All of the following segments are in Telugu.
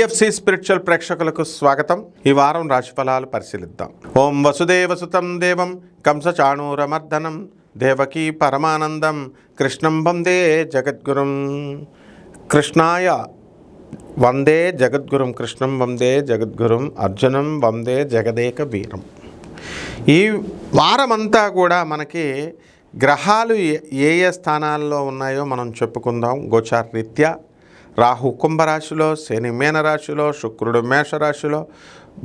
టిఎఫ్సి స్పిరిచువల్ ప్రేక్షకులకు స్వాగతం. ఈ వారం రాశిఫలాలు పరిశీలిద్దాం. ఓం వసుదేవసుతం దేవం కంసచాణూరమర్దనం దేవకీ పరమానందం కృష్ణం వందే జగద్గురుం. కృష్ణాయ వందే జగద్గురుం, కృష్ణం వందే జగద్గురుం, అర్జునం వందే జగదేక వీరం. ఈ వారమంతా కూడా మనకి గ్రహాలు ఏ ఏ స్థానాల్లో ఉన్నాయో మనం చెప్పుకుందాం. గోచార రీత్యా రాహు కుంభరాశిలో, శని మీనరాశిలో, శుక్రుడు మేషరాశిలో,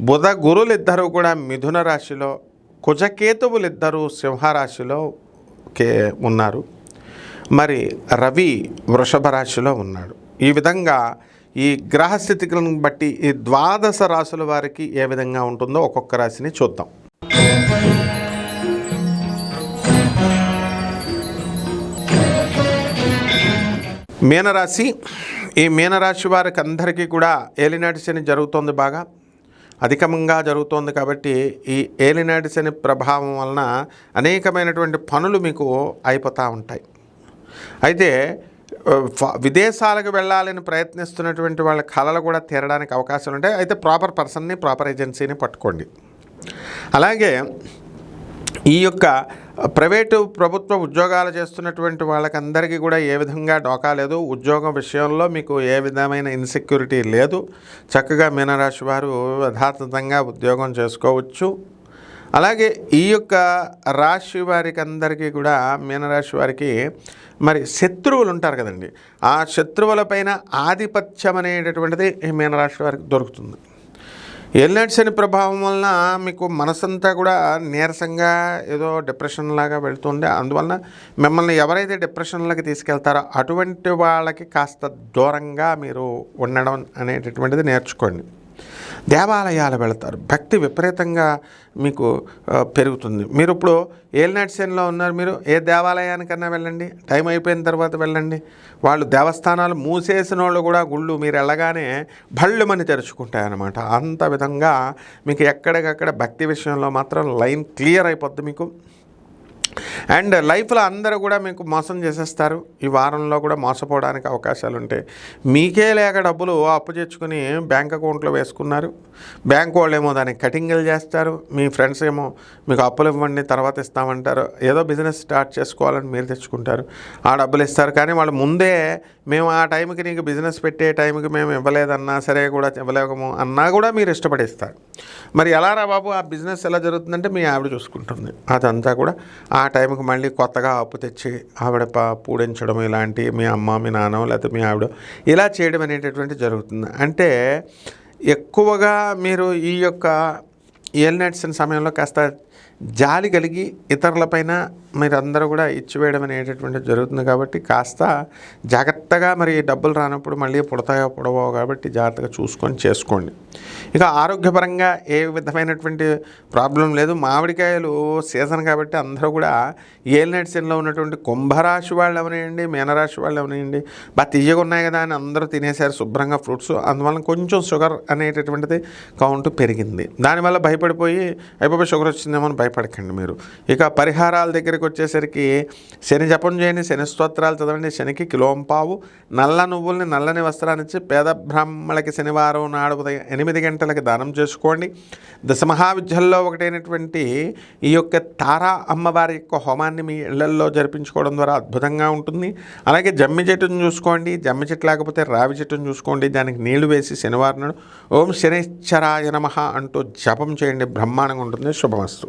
బుధ గురులు ఇద్దరు కూడా మిథున రాశిలో, కుజకేతువులిద్దరూ సింహరాశిలో ఉన్నారు. మరి రవి వృషభ రాశిలో ఉన్నాడు. ఈ విధంగా ఈ గ్రహస్థితిలను బట్టి ఈ ద్వాదశ రాశుల వారికి ఏ విధంగా ఉంటుందో ఒక్కొక్క రాశిని చూద్దాం. మీనరాశి. ఈ మీనరాశి వారికి అందరికీ కూడా ఏలినాటి శని జరుగుతోంది, బాగా అధికంగా జరుగుతోంది. కాబట్టి ఈ ఏలినాటి శని ప్రభావం వలన అనేకమైనటువంటి పనులు మీకు అయిపోతూ ఉంటాయి. అయితే విదేశాలకు వెళ్ళాలని ప్రయత్నిస్తున్నటువంటి వాళ్ళ కళలు కూడా తీరడానికి అవకాశాలు ఉంటాయి. అయితే ప్రాపర్ పర్సన్ని, ప్రాపర్ ఏజెన్సీని పట్టుకోండి. అలాగే ఈ యొక్క ప్రైవేటు ప్రభుత్వ ఉద్యోగాలు చేస్తున్నటువంటి వాళ్ళకందరికీ కూడా ఏ విధంగా డోకా లేదు. ఉద్యోగం విషయంలో మీకు ఏ విధమైన ఇన్సెక్యూరిటీ లేదు. చక్కగా మీనరాశి వారు యథార్థంగా ఉద్యోగం చేసుకోవచ్చు. అలాగే ఈ యొక్క రాశి వారికి అందరికీ కూడా, మీనరాశి వారికి మరి శత్రువులు ఉంటారు కదండి, ఆ శత్రువులపైన ఆధిపత్యం అనేటటువంటిది ఈ మీనరాశి వారికి దొరుకుతుంది. ఏలినాటి శని ప్రభావం వలన మీకు మనసంతా కూడా నీరసంగా ఏదో డిప్రెషన్ లాగా వెళుతుండే. అందువలన మిమ్మల్ని ఎవరైతే డిప్రెషన్లకి తీసుకెళ్తారో అటువంటి వాళ్ళకి కాస్త దూరంగా మీరు ఉండడం అనేటటువంటిది నేర్చుకోండి. దేవాలయాలు వెళతారు, భక్తి విపరీతంగా మీకు పెరుగుతుంది. మీరు ఇప్పుడు ఏలినాటి శనిలో ఉన్నారు, మీరు ఏ దేవాలయానికన్నా వెళ్ళండి, టైం అయిపోయిన తర్వాత వెళ్ళండి. వాళ్ళు దేవస్థానాలు మూసేసిన వాళ్ళు కూడా గుళ్ళు మీరు వెళ్ళగానే భళ్ళుమని తెరుచుకుంటాయన్నమాట. అంత విధంగా మీకు ఎక్కడికక్కడ భక్తి విషయంలో మాత్రం లైన్ క్లియర్ అయిపోద్ది మీకు. అండ్ లైఫ్లో అందరూ కూడా మీకు మోసం చేసేస్తారు. ఈ వారంలో కూడా మోసపోవడానికి అవకాశాలు ఉంటాయి. మీకే లేక డబ్బులు అప్పు తెచ్చుకుని బ్యాంక్ అకౌంట్లో వేసుకున్నారు, బ్యాంక్ వాళ్ళు ఏమో దానికి కటింగ్లు చేస్తారు. మీ ఫ్రెండ్స్ ఏమో మీకు అప్పులు ఇవ్వండి తర్వాత ఇస్తామంటారు. ఏదో బిజినెస్ స్టార్ట్ చేసుకోవాలని మీరు తెచ్చుకుంటారు, ఆ డబ్బులు ఇస్తారు. కానీ వాళ్ళు ముందే మేము ఆ టైంకి నీకు బిజినెస్ పెట్టే టైంకి మేము ఇవ్వలేదన్నా సరే కూడా ఇవ్వలేము అన్నా కూడా మీరు ఇష్టపడిస్తారు. మరి ఎలా రా బాబు ఆ బిజినెస్ ఎలా జరుగుతుందంటే మీ ఆవిడ చూసుకుంటుంది. అదంతా కూడా ఆ టైంకి మళ్ళీ కొత్తగా అప్పు తెచ్చి ఆవిడ పూడించడం, ఇలాంటి మీ అమ్మ, మీ నాన్న లేకపోతే మీ ఆవిడ ఇలా చేయడం అనేటటువంటి జరుగుతుంది. అంటే ఎక్కువగా మీరు ఈ యొక్క ఏలినాటి శని సమయంలో కాస్త జాలి కలిగి ఇతరులపైన మీరందరూ కూడా ఇచ్చివేయడం అనేటటువంటిది జరుగుతుంది. కాబట్టి కాస్త జాగ్రత్తగా, మరి డబ్బులు రానప్పుడు మళ్ళీ పుడతాయో పుడవో కాబట్టి జాగ్రత్తగా చూసుకొని చేసుకోండి. ఇక ఆరోగ్యపరంగా ఏ విధమైనటువంటి ప్రాబ్లం లేదు. మామిడికాయలు సీజన్ కాబట్టి అందరూ కూడా ఏలినాటి శనిలో ఉన్నటువంటి కుంభరాశి వాళ్ళు అవనివ్వండి, మీనరాశి వాళ్ళు అవనివ్వండి, బాగా తీయగా ఉన్నాయి కదా అని అందరూ తినేశారు శుభ్రంగా ఫ్రూట్స్. అందువల్ల కొంచెం షుగర్ అనేటటువంటిది కౌంట్ పెరిగింది. దానివల్ల భయపడిపోయి అయిపోయి షుగర్ వచ్చిందేమో భయపడకండి మీరు. ఇక పరిహారాల దగ్గరికి వచ్చేసరికి శని జపం చేయండి, శని స్తోత్రాలు చదవండి, శనికి కిలోంపావు నల్ల నువ్వుల్ని నల్లని వస్త్రాన్నిచ్చి పేద బ్రాహ్మణులకి శనివారం నాడు ఉదయం 8 గంటలకి దానం చేసుకోండి. దశమహావిద్యల్లో ఒకటైనటువంటి ఈ యొక్క తారా అమ్మవారి యొక్క హోమాన్ని మీ ఇళ్లల్లో జరిపించుకోవడం ద్వారా అద్భుతంగా ఉంటుంది. అలాగే జమ్మి చెట్టును చూసుకోండి, జమ్మి చెట్టు లేకపోతే రావి చెట్టును చూసుకోండి, దానికి నీళ్లు వేసి శనివారం నాడు ఓం శనిశ్చరాయ నమః అంటూ జపం చేయండి, బ్రహ్మాండంగా ఉంటుంది. శుభమస్తు.